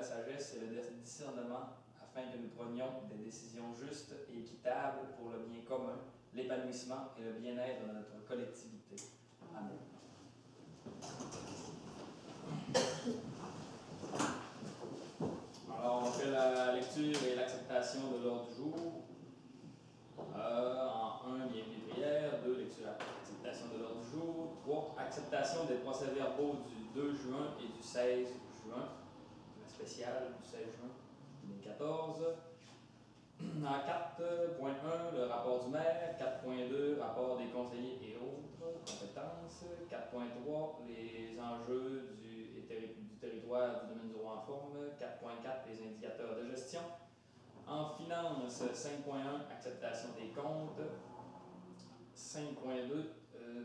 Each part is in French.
la sagesse et le discernement afin que nous prenions des décisions justes et équitables pour le bien commun, l'épanouissement et le bien-être de notre collectivité. Amen. Alors, on fait la lecture et l'acceptation de l'ordre du jour. En 1, bienvenue et prière. 2, lecture et acceptation de l'ordre du jour. 3, acceptation des procès-verbaux du 2 juin et du 16 juin. La spéciale du 16 juin 2014. En 4.1, le rapport du maire. 4.2, rapport des conseillers et autres compétences. 4.3, les enjeux du territoire du domaine du roi en forme. 4.4, les indicateurs de gestion. En finance, 5.1, acceptation des comptes. 5.2,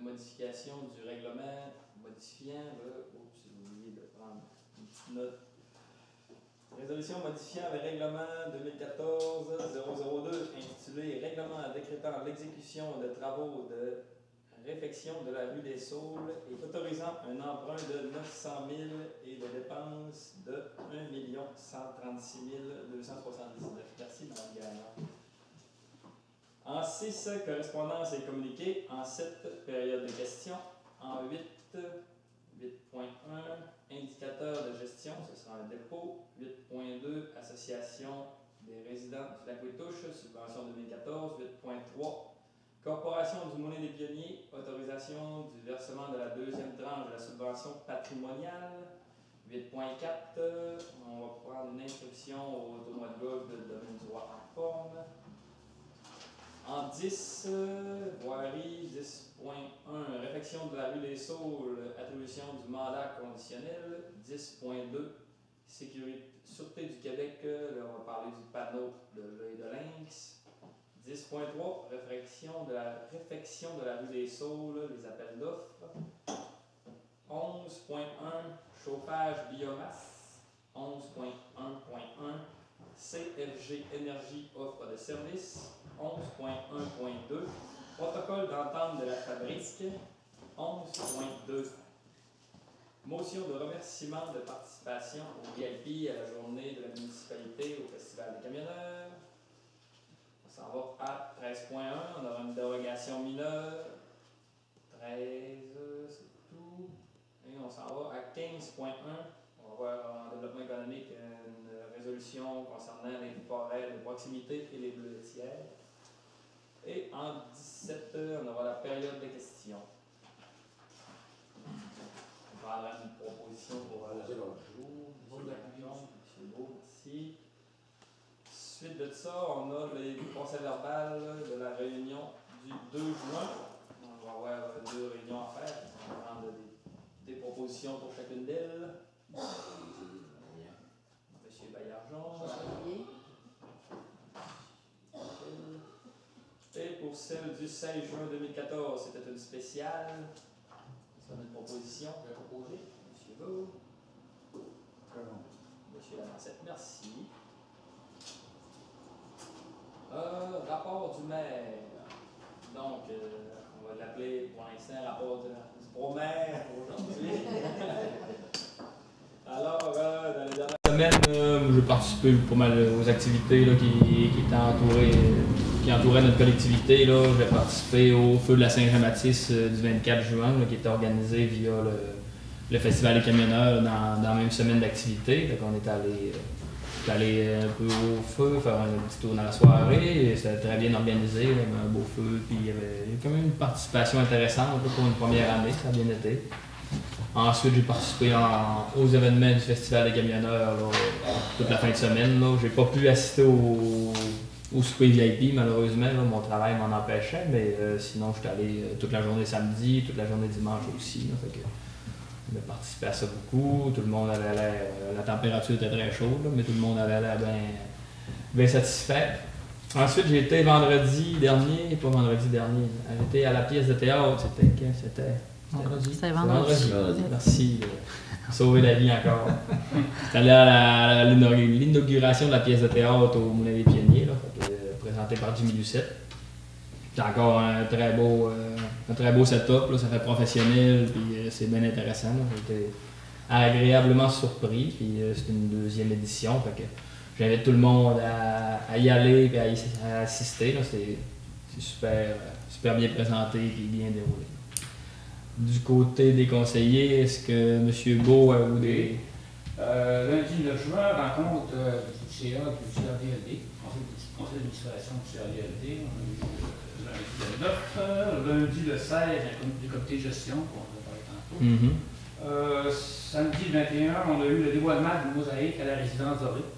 modification du règlement modifiant le... Oups, j'ai oublié de prendre une petite note. Résolution modifiant le règlement 2014-002 intitulé Règlement décrétant l'exécution de travaux de réfection de la rue des Saules et autorisant un emprunt de 900 000 et de dépenses de 1 136 279. Merci, Mme Gagnard. En 6, correspondance et communiqué. En 7, période de questions. En 8, 8.1, indicateur de gestion, ce sera un dépôt. 8.2, association des résidents du Lac-Ouétouche, subvention 2014. 8.3, Corporation du Moulin des Pionniers, autorisation du versement de la deuxième tranche de la subvention patrimoniale. 8.4, on va prendre une inscription au tournoi de golf de domaine du roi en forme. En 10, voirie 10.1, réfection de la rue des Saules, attribution du mandat conditionnel. 10.2, Sûreté du Québec, là on va parler du panneau de l'œil de lynx. 10.3, réfection de la rue des Saules, les appels d'offres. 11.1, chauffage biomasse. 11.1.1, CFG Énergie offre de services. 11.1.2, protocole d'entente de la fabrique. 11.2, motion de remerciement de participation au VIP à la journée de la municipalité au Festival des camionneurs. On s'en va à 13.1, on aura une dérogation mineure. 13, c'est tout. Et on s'en va à 15.1, on va voir en développement économique une résolution concernant les forêts de proximité et les bleuetières. Et en 17, on aura la période de questions. On prendra une proposition pour l'ordre du jour. Monsieur Beau, merci. Suite de ça, on a les procès-verbal de la réunion du 2 juin. On va avoir 2 réunions à faire. On va prendre des propositions pour chacune d'elles. Monsieur Baillargeon. Et pour celle du 16 juin 2014, c'était une spéciale. Est-ce qu'on a une proposition à proposer? Monsieur Beau. Monsieur Lamancette, merci. Rapport du maire. Donc, on va l'appeler pour l'instant rapport du pro-maire aujourd'hui. Alors, dans les dernières semaines, j'ai participé pas mal aux activités là, qui entouraient notre collectivité. J'ai participé au feu de la Saint-Jean-Baptiste du 24 juin, là, qui était organisé via le Festival des camionneurs dans la même semaine d'activité. Donc, on est allé un peu au feu, faire un petit tour dans la soirée. C'était très bien organisé, il y avait un beau feu, puis il y avait quand même une participation intéressante pour une première année, ça a bien été. Ensuite, j'ai participé aux événements du Festival des camionneurs toute la fin de semaine. J'ai pas pu assister au souper VIP, malheureusement. Mon travail m'en empêchait, mais sinon, je suis allé toute la journée samedi, toute la journée dimanche aussi. Fait que j'ai participé à ça beaucoup. Tout le monde avait l'air. La température était très chaude, mais tout le monde avait l'air bien satisfait. Ensuite, j'ai été vendredi dernier. J'étais à la pièce de théâtre. C'était quand? C'était vendredi. Merci de sauver la vie encore. J'étais allé à l'inauguration de la pièce de théâtre au Moulin des Pionniers, présentée par Jimmy Lucette. C'est encore un très beau setup, là, ça fait professionnel, puis c'est bien intéressant. J'ai été agréablement surpris. Puis c'est une deuxième édition. Fait que j'invite tout le monde à y aller et à assister. Là. C'est super bien présenté et bien déroulé. Du côté des conseillers, est-ce que M. Beau a eu des... Lundi 9 juin, rencontre du CA du CRDLD, conseil d'administration du CRDLD. On a eu lundi le 9, lundi le 16, un comité de gestion qu'on va parler tantôt. Samedi 21, on a eu le dévoilement du mosaïque à la résidence dorée.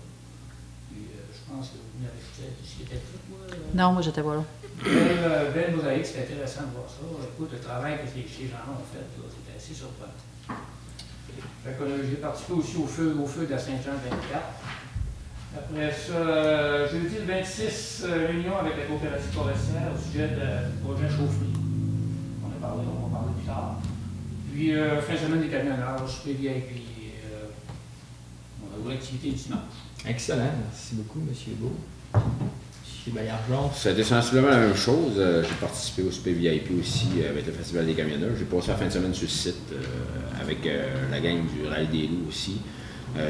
Puis, je pense que vous venez avec ce qui était tout. Non, moi j'étais pas là. Belle mosaïque, c'était intéressant de voir ça. Écoute, le travail que ces gens-là ont fait, c'était assez surprenant. J'ai participé aussi au feu de la Saint-Jean 24. Après ça, jeudi le 26, réunion avec la coopérative forestière au sujet du projet Chaufferie. On va parler plus tard. Puis, fin de semaine des camionneurs, VIP. On a eu l'activité du dimanche. Excellent, merci beaucoup, M. Beau. M. Baillargeon. C'était sensiblement la même chose. J'ai participé au super VIP aussi avec le Festival des camionneurs. J'ai passé la fin de semaine sur le site avec la gang du Rallye des Loups aussi.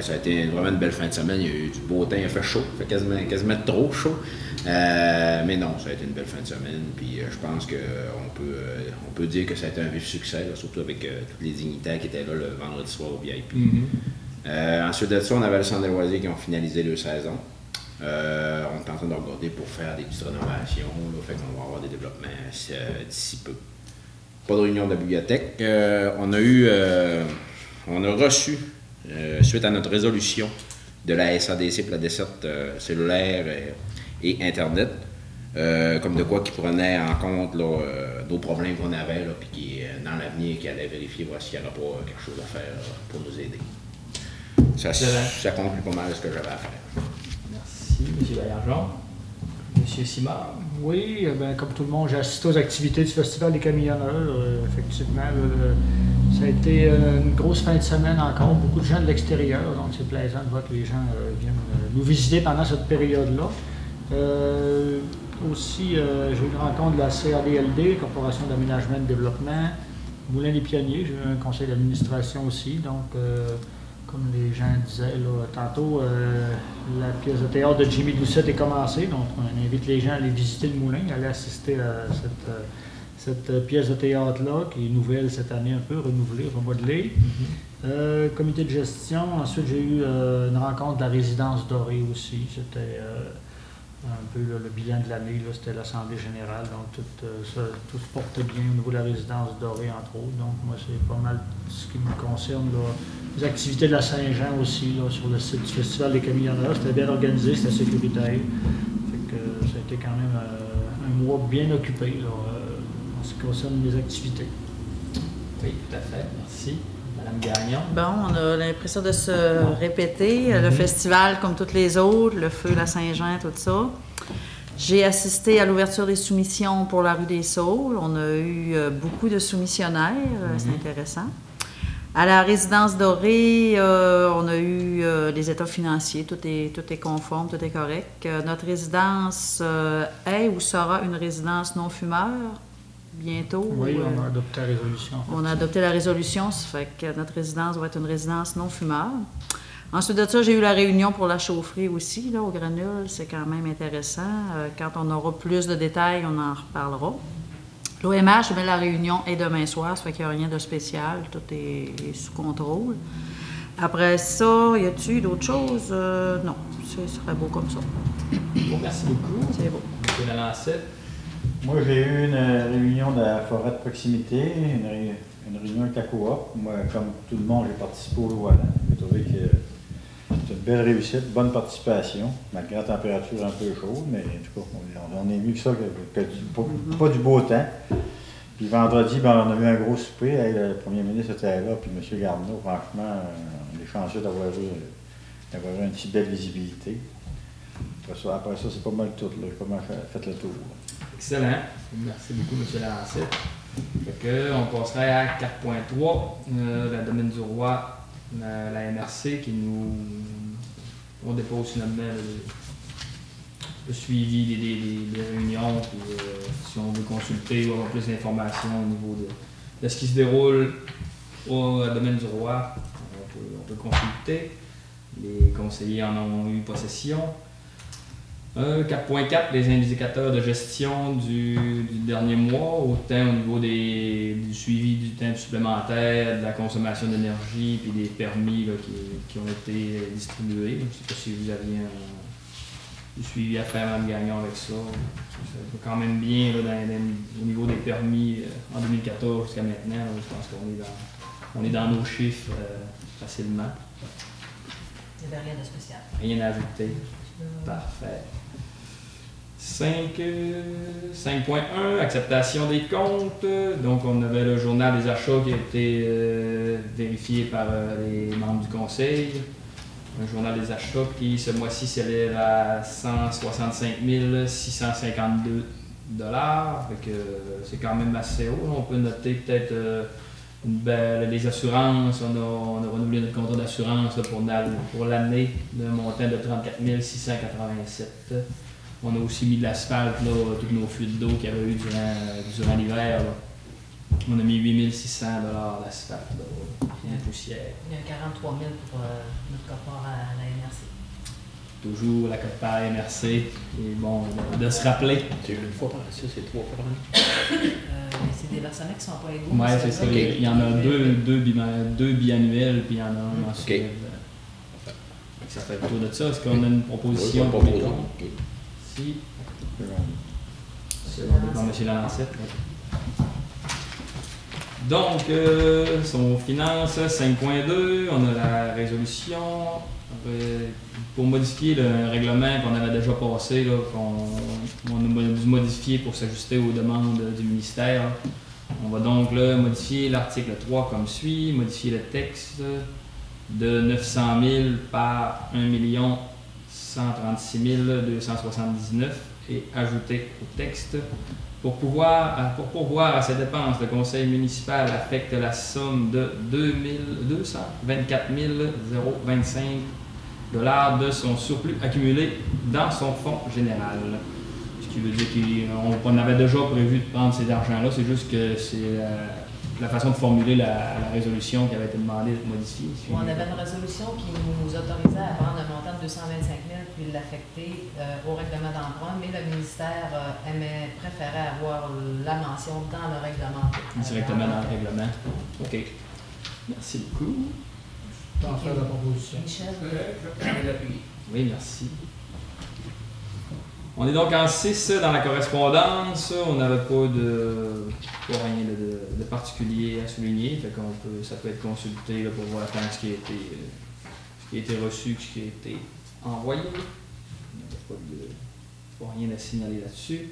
Ça a été vraiment une belle fin de semaine. Il y a eu du beau temps, il a fait chaud, il fait quasiment trop chaud. Mais non, ça a été une belle fin de semaine. Puis je pense qu'on peut dire que ça a été un vif succès, là, surtout avec tous les dignitaires qui étaient là le vendredi soir au VIP. Ensuite de ça, on avait le centre des loisirs qui ont finalisé leur saison. On est en train de regarder pour faire des petites rénovations. Là, fait qu'on va avoir des développements d'ici peu. Pas de réunion de la bibliothèque. On a reçu, suite à notre résolution de la SADC pour la desserte cellulaire et Internet, comme de quoi qui prenait en compte nos problèmes qu'on avait, là, puis qui, dans l'avenir, qui allait vérifier voir s'il n'y aurait pas quelque chose à faire pour nous aider. Ça conclut pas mal ce que j'avais à faire. Merci, M. Baillargeon. M. Simard. Oui, comme tout le monde, j'ai assisté aux activités du Festival des camionneurs. Effectivement, ça a été une grosse fin de semaine encore. Beaucoup de gens de l'extérieur, donc c'est plaisant de voir que les gens viennent nous visiter pendant cette période-là. Aussi, j'ai eu une rencontre de la CRDLD, Corporation d'aménagement et de développement, Moulin des Pionniers. J'ai eu un conseil d'administration aussi. Donc, comme les gens disaient là, tantôt, la pièce de théâtre de Jimmy Doucette est commencée, donc on invite les gens à aller visiter le moulin, à aller assister à cette pièce de théâtre-là, qui est nouvelle cette année un peu, renouvelée, remodelée. Comité de gestion, ensuite j'ai eu une rencontre de la résidence dorée aussi, c'était un peu là, le bilan de l'année, c'était l'Assemblée générale, donc tout se portait bien au niveau de la résidence dorée entre autres, donc moi c'est pas mal ce qui me concerne là. Les activités de la Saint-Jean aussi, là, sur le site du Festival des camionneurs. C'était bien organisé, c'était sécuritaire. Fait que, ça a été quand même un mois bien occupé là, en ce qui concerne les activités. Oui, tout à fait. Merci. Mme Gagnon. Bon, on a l'impression de se répéter. Le festival, comme tous les autres, le feu, la Saint-Jean, tout ça. J'ai assisté à l'ouverture des soumissions pour la rue des Saules. On a eu beaucoup de soumissionnaires. C'est intéressant. À la résidence dorée, on a eu les états financiers, tout est conforme, tout est correct. Notre résidence est ou sera une résidence non-fumeur bientôt. Oui, on a adopté la résolution. En fait. On a adopté la résolution, ça fait que notre résidence va être une résidence non-fumeur. Ensuite de ça, j'ai eu la réunion pour la chaufferie aussi, là, au Granule. C'est quand même intéressant. Quand on aura plus de détails, on en reparlera. L'OMH, la réunion est demain soir, ça fait qu'il n'y a rien de spécial, tout est sous contrôle. Après ça, y a-t-il d'autres choses? Non, ce serait beau comme ça. Bon, merci beaucoup. C'est beau. M. Lalancette. Moi, j'ai eu une réunion de la forêt de proximité, une réunion avec la coop. Moi, comme tout le monde, j'ai participé au volant. J'ai trouvé que c'est une belle réussite, bonne participation, malgré la température un peu chaude, mais en tout cas, on est mieux que ça, pas du beau temps. Puis vendredi, on a eu un gros souper, le premier ministre était là, puis M. Garneau, franchement, on est chanceux d'avoir eu une si belle visibilité. Après ça, c'est pas mal tout, là. J'ai pas mal fait le tour. Excellent. Merci beaucoup, M. Lalancette. On passerait à 4.3, la domaine du roi. La MRC qui on dépose finalement le suivi des réunions, puis si on veut consulter ou avoir plus d'informations au niveau de ce qui se déroule au domaine du roi, on peut consulter. Les conseillers en ont eu possession. 4.4, les indicateurs de gestion du dernier mois, autant au niveau du suivi du temps supplémentaire, de la consommation d'énergie, puis des permis là, qui ont été distribués. Je ne sais pas si vous aviez du suivi à faire, Mme Gagnon, avec ça. Ça va quand même bien là, au niveau des permis en 2014 jusqu'à maintenant. Là, je pense qu'on est dans nos chiffres facilement. Il n'y avait rien de spécial. Rien à ajouter. Parfait. 5.1, acceptation des comptes. Donc, on avait le journal des achats qui a été vérifié par les membres du conseil. Un journal des achats qui, ce mois-ci, s'élève à 165 652 $. C'est quand même assez haut. On peut noter peut-être les assurances. On a renouvelé notre contrat d'assurance pour l'année d'un montant de 34 687 $. On a aussi mis de l'asphalte, toutes nos fuites d'eau qu'il y avait eu durant l'hiver. On a mis 8 600 $ d'asphalte, de poussière. Il y a 43 000 pour notre cote-part à la MRC. Toujours la cote-part à la MRC. Et bon, de se rappeler. C'est une fois par an, c'est 3 fois par an. C'est des versements qui ne sont pas égaux. Oui, c'est ça. Okay. Il y en a deux biannuels, puis il y en a un mensuel. Okay. Ça fait le tour de ça. Est-ce qu'on a une proposition pour les comptes? Si. C'est bon, M. Lalancette. Donc, son finance 5.2, on a la résolution pour modifier le règlement qu'on avait déjà passé, qu'on a dû modifier pour s'ajuster aux demandes du ministère. On va donc là, modifier l'article 3 comme suit, modifier le texte de 900 000 par 1 136 279 et ajouter au texte. Pour pourvoir à ces dépenses, le conseil municipal affecte la somme de 224 025 $ de son surplus accumulé dans son fonds général. Ce qui veut dire qu'on avait déjà prévu de prendre cet argent-là, c'est juste que c'est la façon de formuler la résolution qui avait été demandée d'être modifiée. On avait une résolution qui nous autorisait à prendre un montant de 225 000 puis l'affecter au règlement d'emprunt, mais le ministère préférait avoir la mention dans le règlement. Directement dans le règlement. OK. Merci beaucoup. T'en fais la proposition. Michel? Oui, merci. On est donc en 6 dans la correspondance. On n'avait pas rien de particulier à souligner. Fait ça peut être consulté là, pour voir ce qui a été reçu, ce qui a été envoyé. Il n'y a pas rien à signaler là-dessus.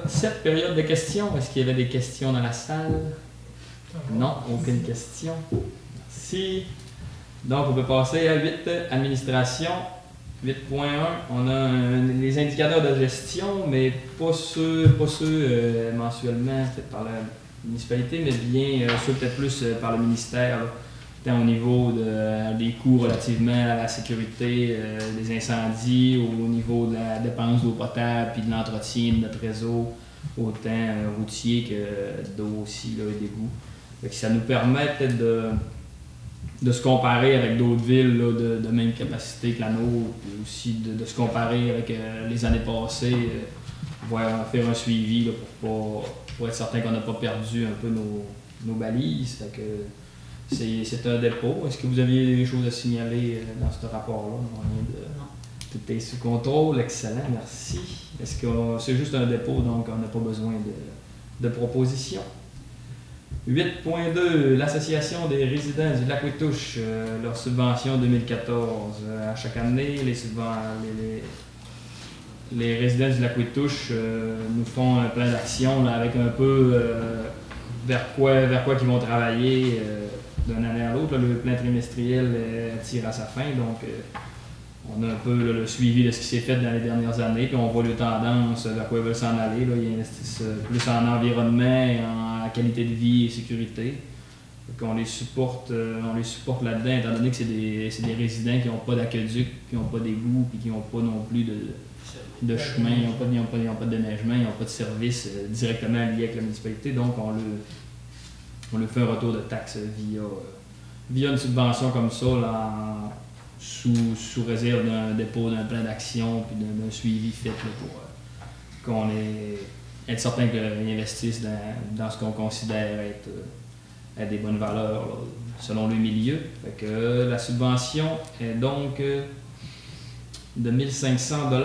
Cette période de questions, est-ce qu'il y avait des questions dans la salle? Non, aucune question. Merci. Donc, on peut passer à 8, administration. 8.1, on a les indicateurs de gestion, mais pas ceux mensuellement faits par la municipalité, mais bien ceux peut-être plus par le ministère, là, tant au niveau des coûts relativement à la sécurité des incendies, au niveau de la dépense d'eau potable, puis de l'entretien de notre réseau, autant routier que d'eau aussi, là, et d'égouts. Ça nous permet peut-être de se comparer avec d'autres villes là, de même capacité que la nôtre, puis aussi de se comparer avec les années passées, faire un suivi là, pour être certain qu'on n'a pas perdu un peu nos balises. Fait que c'est un dépôt. Est-ce que vous aviez des choses à signaler dans ce rapport-là? Non. Tout est sous contrôle, excellent, merci. Est-ce que c'est juste un dépôt, donc on n'a pas besoin de propositions? 8.2, l'Association des résidents du Lac-Ouitouche, leur subvention 2014. À chaque année, les résidents du Lac-Ouitouche nous font un plan d'action avec un peu vers quoi ils vont travailler d'une année à l'autre. Le plan trimestriel tire à sa fin, donc on a un peu le suivi de ce qui s'est fait dans les dernières années, puis on voit les tendances vers quoi ils veulent s'en aller. Là. Ils investissent plus en environnement, en qualité de vie et sécurité. On les supporte là-dedans, étant donné que c'est des résidents qui n'ont pas d'aqueduc, qui n'ont pas d'égout, puis qui n'ont pas non plus de chemin, ils n'ont pas de déneigement, ils n'ont pas de service directement lié avec la municipalité. Donc on leur fait un retour de taxe via une subvention comme ça, là, sous réserve d'un dépôt d'un plan d'action puis d'un suivi fait là, pour qu'on être certain qu'ils investissent dans ce qu'on considère être des bonnes valeurs là, selon le milieu. Fait que la subvention est donc de 1500 $.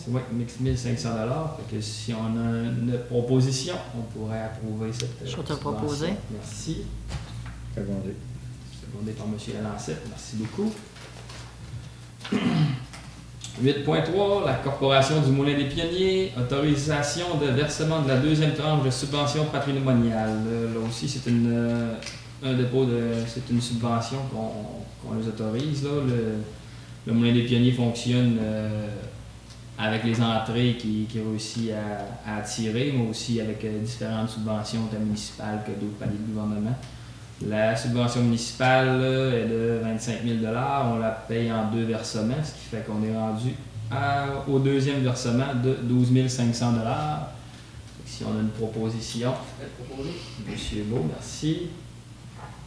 Oui, 1500 $. Fait que si on a une proposition, on pourrait approuver cette Je vais te subvention. proposer. Merci. Secondé. Secondé par M. Lancette. Merci beaucoup. 8.3, la Corporation du Moulin des Pionniers, autorisation de versement de la deuxième tranche de subvention patrimoniale. Là aussi, c'est un dépôt c'est une subvention qu'on les autorise. Là. Le Moulin des Pionniers fonctionne avec les entrées qu'il réussit à attirer, mais aussi avec différentes subventions municipales que d'autres paliers de gouvernement. La subvention municipale là, est de 25 000 $. On la paye en 2 versements, ce qui fait qu'on est rendu au deuxième versement de 12 500 $. Si on a une proposition, Monsieur Beau, merci.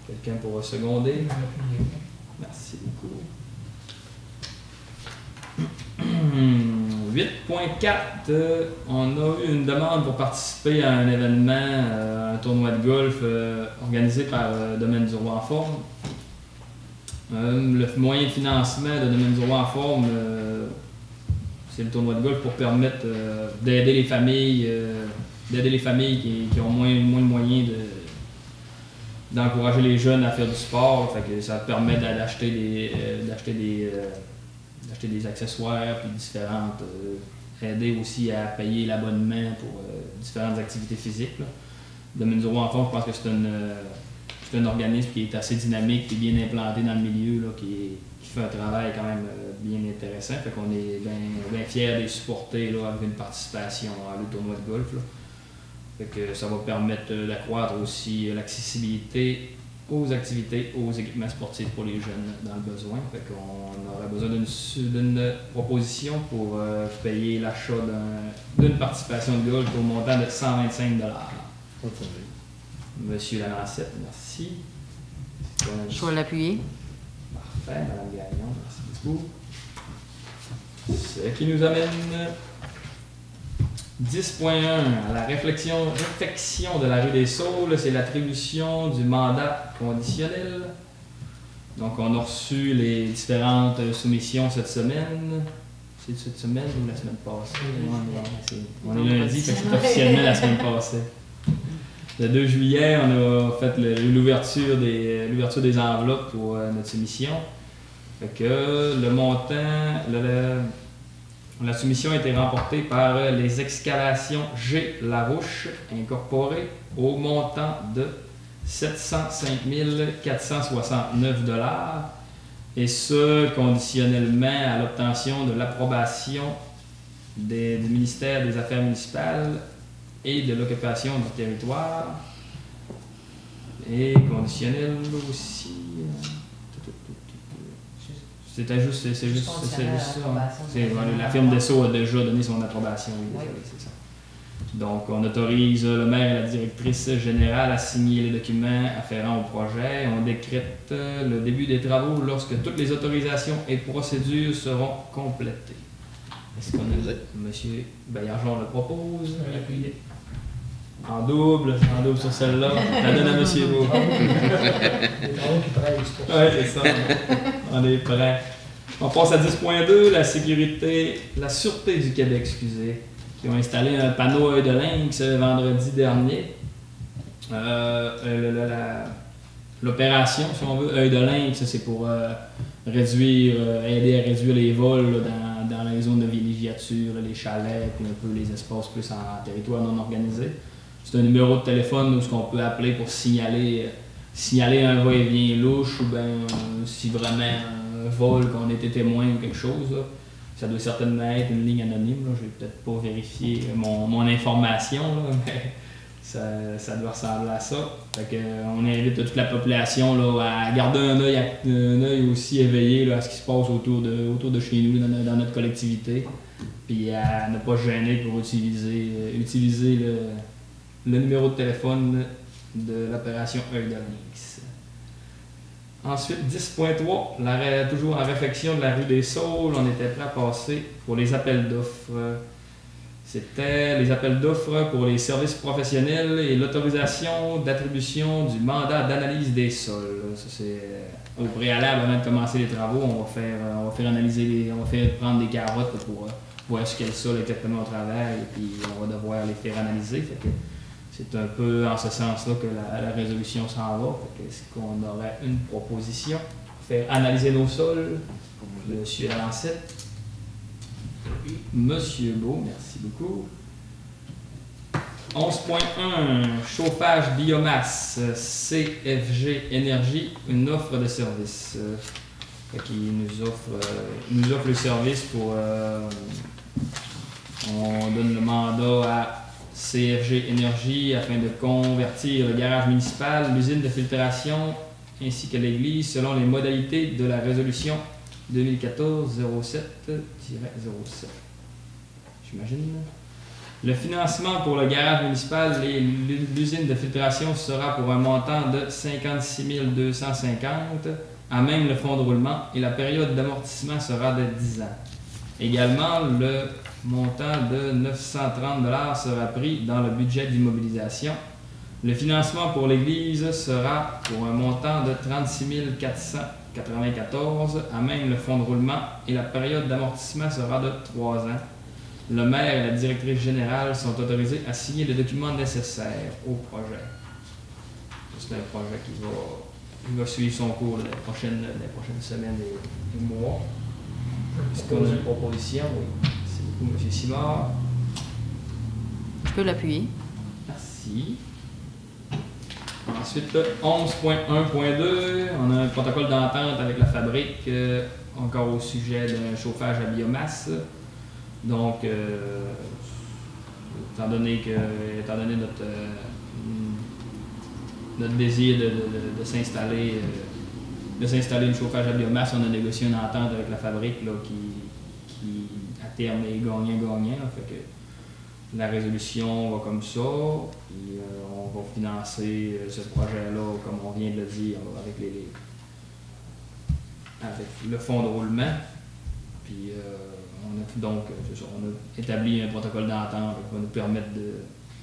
Quelqu'un pour seconder? Merci beaucoup. 8.4, on a eu une demande pour participer à un événement, un tournoi de golf organisé par Domaine du Roi en forme. Le moyen de financement de Domaine du Roi en forme, c'est le tournoi de golf pour permettre d'aider les familles, qui ont moins de moyens d'encourager les jeunes à faire du sport. Fait que ça permet d'acheter des accessoires puis différentes, aider aussi à payer l'abonnement pour différentes activités physiques. Là. Domaine du Roi en forme, je pense que c'est un organisme qui est assez dynamique, qui est bien implanté dans le milieu, là, qui fait un travail quand même bien intéressant. Fait qu'on est bien fiers de les supporter là, avec une participation à le tournoi de golf. Là. Fait que ça va permettre d'accroître aussi l'accessibilité aux activités, aux équipements sportifs pour les jeunes dans le besoin. Fait qu'on aurait besoin d'une proposition pour payer l'achat d'une participation de golf au montant de 125 $. Monsieur Lalancette, merci. Je vais l'appuyer. Parfait, Mme Gagnon, merci beaucoup. Ce qui nous amène 10.1 à la réflexion de la rue des Saules, c'est l'attribution du mandat conditionnel. Donc, on a reçu les différentes soumissions cette semaine. C'est cette semaine ou la semaine passée? On est lundi, fait que c'est officiellement la semaine passée. Le 2 juillet, on a fait l'ouverture des enveloppes pour notre soumission. Fait que le montant, la soumission a été remportée par les excavations G. Larouche incorporées au montant de 705 469 $, et ce conditionnellement à l'obtention de l'approbation du ministère des Affaires municipales et de l'occupation du territoire, et conditionnel aussi. C'est juste ça. La firme Dessau a déjà donné son approbation. Oui. C'est ça. Donc, on autorise le maire et la directrice générale à signer les documents afférents au projet. On décrète le début des travaux lorsque toutes les autorisations et procédures seront complétées. Est-ce qu'on a... Monsieur Baillargeon le propose. En double sur celle-là. La donne à Monsieur Beau. Oui, c'est ça. On est prêts. On passe à 10.2, la Sûreté du Québec, qui ont installé un panneau œil de lynx vendredi dernier. L'opération, si on veut, œil de lynx, c'est pour aider à réduire les vols là, dans les zones de villégiature, les chalets, puis un peu les espaces plus en territoire non organisé. C'est un numéro de téléphone où on peut appeler pour signaler un va-et-vient louche, ou bien si vraiment un vol, qu'on était témoin ou quelque chose. Là. Ça doit certainement être une ligne anonyme. Je vais peut-être pas vérifier mon information, là, mais ça doit ressembler à ça. Fait que, on invite toute la population là, à garder un œil aussi éveillé là, à ce qui se passe autour de chez nous, dans notre collectivité, puis à ne pas se gêner pour utiliser le numéro de téléphone de l'opération œil de lynx. Ensuite, 10.3, toujours en réflexion de la rue des Saules, on était prêt à passer pour les appels d'offres. C'était les appels d'offres pour les services professionnels et l'autorisation d'attribution du mandat d'analyse des sols. Ça, c'est au préalable, avant de commencer les travaux, on va faire analyser, on va faire prendre des carottes pour voir ce qu'est le sol exactement au travail, et puis on va devoir les faire analyser. Fait que c'est un peu en ce sens-là que la résolution s'en va. Est-ce qu'on aurait une proposition pour faire analyser nos sols? Monsieur Alancette. Monsieur Beau, merci beaucoup. 11.1, chauffage biomasse, CFG Énergie, une offre de service. Qui nous offre le service pour... on donne le mandat à CFG Énergie afin de convertir le garage municipal, l'usine de filtration ainsi que l'église selon les modalités de la résolution 2014-07-07. J'imagine. Le financement pour le garage municipal et l'usine de filtration sera pour un montant de 56 250 à même le fonds de roulement et la période d'amortissement sera de 10 ans. Également, le montant de 930 $ sera pris dans le budget d'immobilisation. Le financement pour l'église sera pour un montant de 36 494 à même le fonds de roulement et la période d'amortissement sera de 3 ans. Le maire et la directrice générale sont autorisés à signer les documents nécessaires au projet. C'est un projet qui va suivre son cours les prochaines semaines et mois. Est-ce qu'on a une proposition? Oui. Merci beaucoup, M. Simard. Je peux l'appuyer. Merci. Ensuite, 11.1.2, on a un protocole d'entente avec la fabrique, encore au sujet d'un chauffage à biomasse. Donc, étant donné notre désir de s'installer une chauffage à biomasse, on a négocié une entente avec la fabrique là, qui à terme est gagnant-gagnant. Fait que la résolution va comme ça, puis on va financer ce projet-là, comme on vient de le dire, avec le fonds de roulement. Puis on a établi un protocole d'entente qui va nous permettre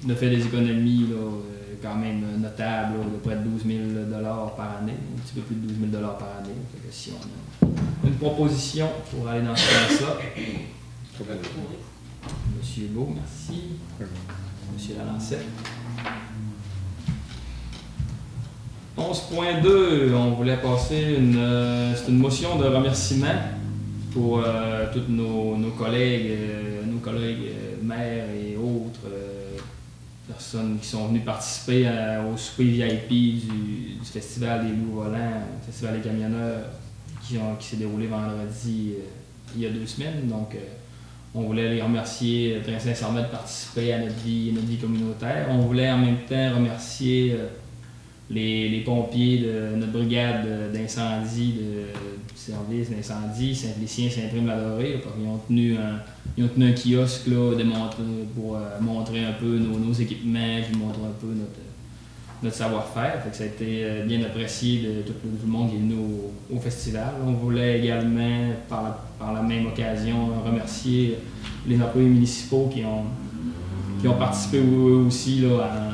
de faire des économies là, quand même notables, là, de près de 12 000 $ par année, un petit peu plus de 12 000 $ par année. Fait que si on a une proposition pour aller dans ce sens-là. Monsieur Beau, merci. Monsieur Lalancette. 11.2, on voulait passer c'est une motion de remerciement pour tous nos collègues, maires et autres personnes qui sont venues participer au souper VIP du Festival des Loups Volants, Festival des Camionneurs, qui s'est déroulé vendredi il y a 2 semaines. Donc, on voulait les remercier très sincèrement de participer à notre vie communautaire. On voulait en même temps remercier les pompiers de notre brigade d'incendie, du service d'incendie, Saint-Félicien, Saint-Prime-l'Adoré. Ils ont tenu un kiosque là, pour montrer un peu nos équipements, puis montrer un peu notre savoir-faire. Fait que ça a été bien apprécié de tout le monde qui est venu au festival. On voulait également, par la même occasion, remercier les employés municipaux qui ont participé eux aussi là, à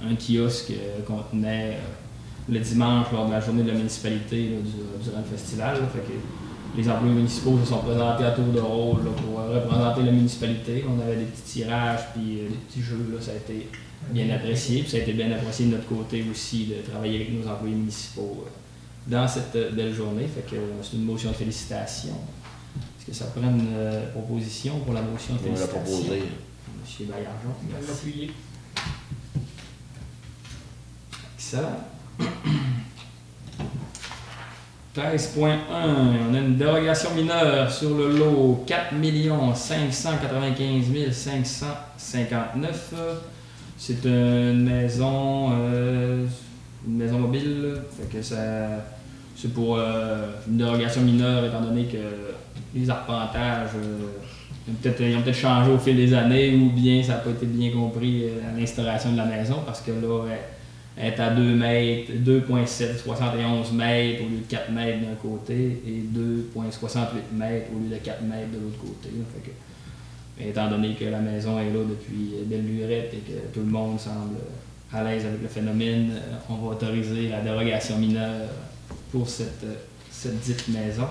un kiosque qu'on tenait le dimanche lors de la journée de la municipalité là, durant le festival. Là. Fait que les employés municipaux se sont présentés à tour de rôle là, pour représenter la municipalité. On avait des petits tirages puis des petits jeux. Là, ça a été bien apprécié. Puis ça a été bien apprécié de notre côté aussi de travailler avec nos employés municipaux dans cette belle journée. Fait que c'est une motion de félicitations. Est-ce que ça prend une proposition pour la motion de félicitations? On va la proposer. M. Baillargeon, merci. Excellent. 13.1, on a une dérogation mineure sur le lot 4 595 559. C'est une maison mobile, fait que c'est pour une dérogation mineure étant donné que les arpentages ils ont peut-être changé au fil des années ou bien ça n'a pas été bien compris à l'installation de la maison parce que là, est à 2 mètres, 2,771 mètres au lieu de 4 mètres d'un côté et 2,68 mètres au lieu de 4 mètres de l'autre côté. Là. Fait que, étant donné que la maison est là depuis belle lurette et que tout le monde semble à l'aise avec le phénomène, on va autoriser la dérogation mineure pour cette dite maison.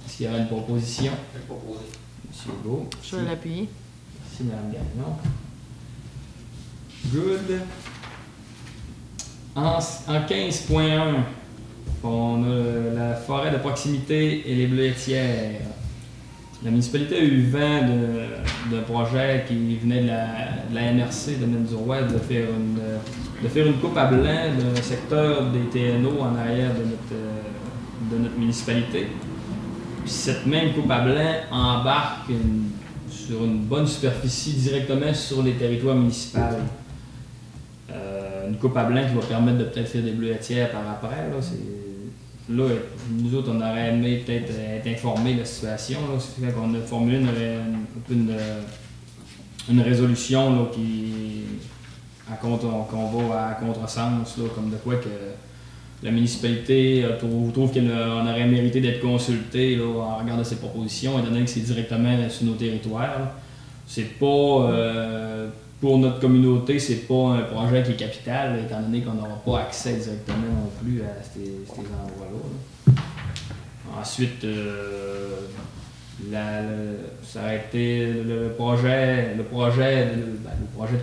Est-ce qu'il y aura une proposition? Je vais proposer. Monsieur Beau. Je vais l'appuyer. Merci, Mme Gagnon. Good. En 15.1, on a la forêt de proximité et les bleuetières. La municipalité a eu vent d'un projet qui venait de la MRC de Menzoua de faire une coupe à blanc d'un secteur des TNO en arrière de notre municipalité. Puis cette même coupe à blanc embarque sur une bonne superficie directement sur les territoires municipaux. Une coupe à blanc qui va permettre de peut-être faire des bleuetières par après. Là, nous autres, on aurait aimé peut-être être informés de la situation. Là. C'est fait qu'on a formulé une résolution là, qu'on va à contresens, là, comme de quoi que la municipalité trouve qu'on aurait mérité d'être consulté là, en regardant ces propositions, étant donné que c'est directement sur nos territoires. C'est pas pour notre communauté, c'est pas un projet qui est capital, étant donné qu'on n'aura pas accès directement non plus à ces endroits-là. Ensuite, ça a été le projet de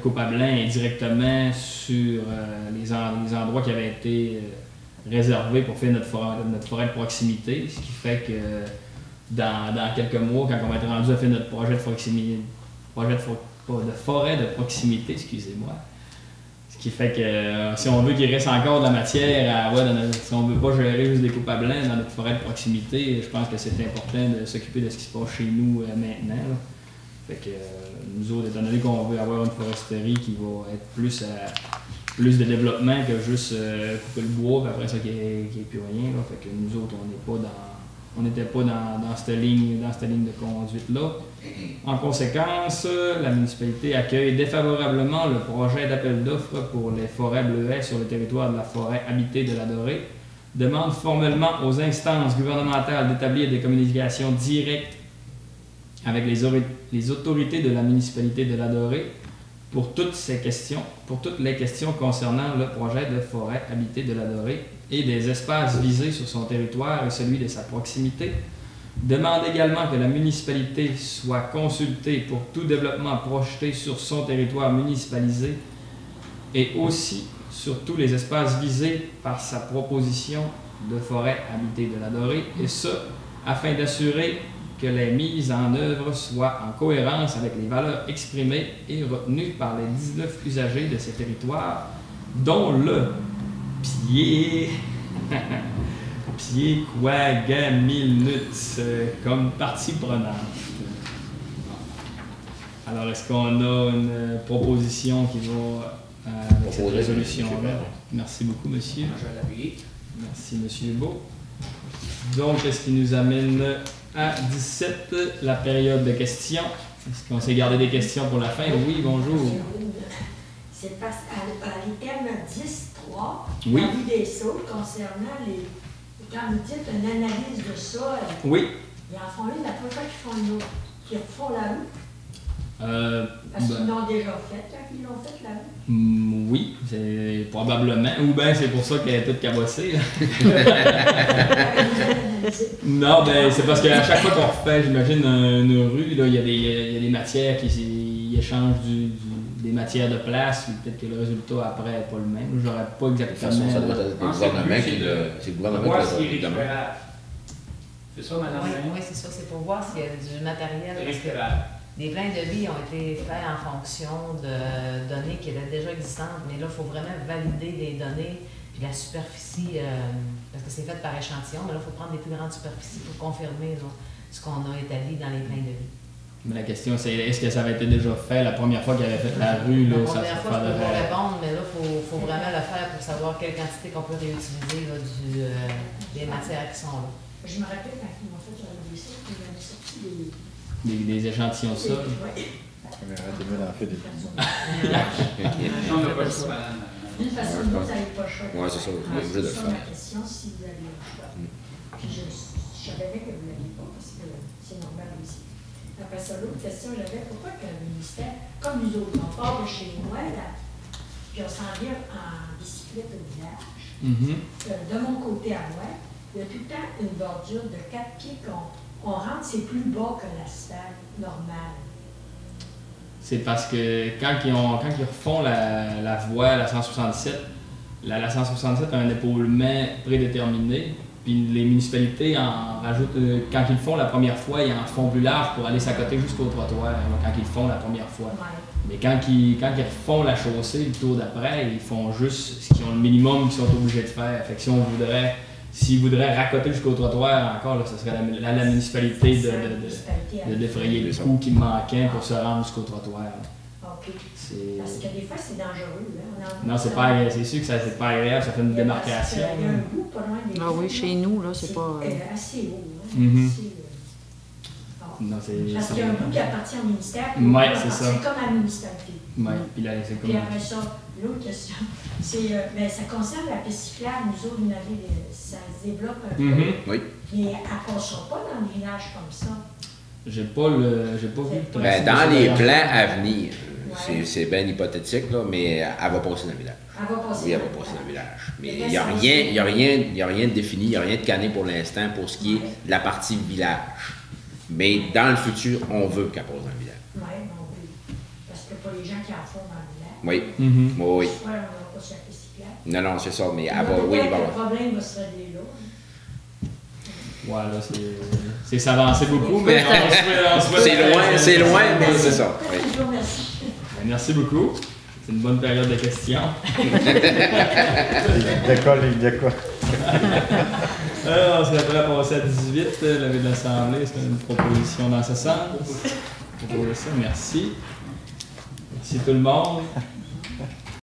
coupe à blanc est directement sur les endroits qui avaient été réservés pour faire notre forêt de proximité, ce qui fait que dans quelques mois, quand on va être rendu à faire notre projet de forêt de proximité, excusez-moi. Ce qui fait que si on veut qu'il reste encore de la matière, si on ne veut pas gérer juste des coupes à blanc dans notre forêt de proximité, je pense que c'est important de s'occuper de ce qui se passe chez nous maintenant. Là. Fait que nous autres, étant donné qu'on veut avoir une foresterie qui va être plus de développement que juste couper le bois, puis après ça qui est plus rien. Là. Fait que nous autres, on n'était pas dans cette ligne de conduite-là. En conséquence, la municipalité accueille défavorablement le projet d'appel d'offres pour les forêts bleuets sur le territoire de la forêt habitée de la Dorée, demande formellement aux instances gouvernementales d'établir des communications directes avec les autorités de la municipalité de la Dorée pour toutes les questions concernant le projet de forêt habitée de la Dorée et des espaces visés sur son territoire et celui de sa proximité. Demande également que la municipalité soit consultée pour tout développement projeté sur son territoire municipalisé et aussi sur tous les espaces visés par sa proposition de forêt habitée de la Dorée, et ce, afin d'assurer que les mises en œuvre soient en cohérence avec les valeurs exprimées et retenues par les 19 usagers de ces territoires, dont le Pied-Quagga-Milnuts comme partie prenante. Alors, est-ce qu'on a une proposition qui va avec cette résolution-là? Merci beaucoup, monsieur. Je vais l'appuyer. Merci, monsieur Beau. Donc, est-ce qui nous amène à 17, la période de questions? Est-ce qu'on s'est gardé des questions pour la fin? Oui, bonjour. C'est parce qu'à l'item 10.3, Oui. la vue des saules concernant quand vous dites une analyse de sol, Oui. ils en font une la première fois qu'ils font une autre, qu'ils refont la rue. Parce Ben, qu'ils l'ont déjà faite quand ils l'ont faite la rue. oui, c'est probablement. Ou bien c'est pour ça qu'elle est toute cabossée. Là. Non, ben c'est parce qu'à chaque fois qu'on refait, j'imagine, une rue, là, il y a des matières qui échangent des matières de place, puis peut-être que le résultat après n'est pas le même. J'aurais pas De toute exactement. façon, ça doit être le gouvernement qui c'est le gouvernement Voir qui s'il est le demande. récupérable. C'est ça, madame? Oui, c'est ça, c'est pour voir s'il y a du matériel. Parce que Récupérable. des plans de vie ont été faits en fonction de données qui étaient déjà existantes, mais là, il faut vraiment valider les données, puis la superficie, parce que c'est fait par échantillon, mais là, il faut prendre des plus grandes superficies pour confirmer là, ce qu'on a établi dans les plans de vie. Mais la question, c'est est-ce que ça avait été déjà fait la première fois qu'il avait fait la rue? Là, La ça première fois, je peux pas faudrait- répondre, mais là, il faut vraiment le faire pour savoir quelle quantité qu'on peut réutiliser là, des matières qui sont là. Je me rappelle quand ils m'ont fait la rue des saules, ils avaient sorti des... des échantillons de sol. Ouais. Mais arrêtez-moi d'en faire des petits. Non, on n'a pas le choix, madame. D'une façon ou d'une autre, vous n'avez pas le choix. Ouais, c'est ça, vous êtes obligé de le C'est ça faire. ma question, si vous avez le choix. Puis je savais que vous ne l'aviez pas, parce que c'est normal aussi. Après ça, l'autre question que j'avais, pourquoi que le ministère, comme nous autres, on part de chez moi, là, puis on s'en vient en bicyclette au village, de mon côté à moi, il y a tout le temps une bordure de 4 pieds qu'on rentre, c'est plus bas que l'asphalte normal. C'est parce que quand ils refont la voie, la 167, la 167 a un épaulement prédéterminé, puis les municipalités en rajoutent, quand ils le font la première fois, ils en font plus large pour aller s'accoter jusqu'au trottoir, quand ils le font la première fois. Ouais. Mais quand ils refont la chaussée, le tour d'après, ils font juste ce qu'ils ont le minimum qu'ils sont obligés de faire. Fait que s'ils voudraient raccoter jusqu'au trottoir, encore, là, ce serait la municipalité de défrayer le coup qui manquait pour se rendre jusqu'au trottoir. OK. Parce que des fois, c'est dangereux. Là. Non, c'est sûr que c'est pas agréable, ça fait une démarcation. Il y a un bout pas loin des Ah oui, chez nous, là, c'est pas... assez haut. Hein? Non, parce qu'il y a un bout qui appartient au ministère. Oui, c'est ça. C'est comme à la municipalité. Oui, puis là, c'est comme... Puis après ça, l'autre question, c'est, ça concerne la piste cyclable. Nous autres, ça se développe un peu. Oui. Mais elle ne passera pas dans le village comme ça. J'ai pas vu le Ben, dans les plans à venir, c'est bien hypothétique, là, mais elle va passer dans le village. Elle va passer. Oui, elle va passer dans le village. Mais il n'y a rien de défini, il n'y a rien de cané pour l'instant pour ce qui est de la partie village. Mais dans le futur, on veut qu'elle passe dans le village. Oui, oui. Parce que pour les gens qui en font dans le village, Oui. Oui. on n'aura pas sur la piste cyclable. Non, c'est ça, mais elle va, oui, il va Le avoir. problème va se régler là. Ouais, là, c'est s'avancer beaucoup, mais on souhaite... C'est loin, mais c'est ça. Oui. Je vous remercie. Merci beaucoup. C'est une bonne période de questions. Il décolle. Alors, on serait prêt à passer à 18, levé de l'Assemblée. Est-ce qu'il y a une proposition dans ce sens? Pour ça, merci. Merci tout le monde.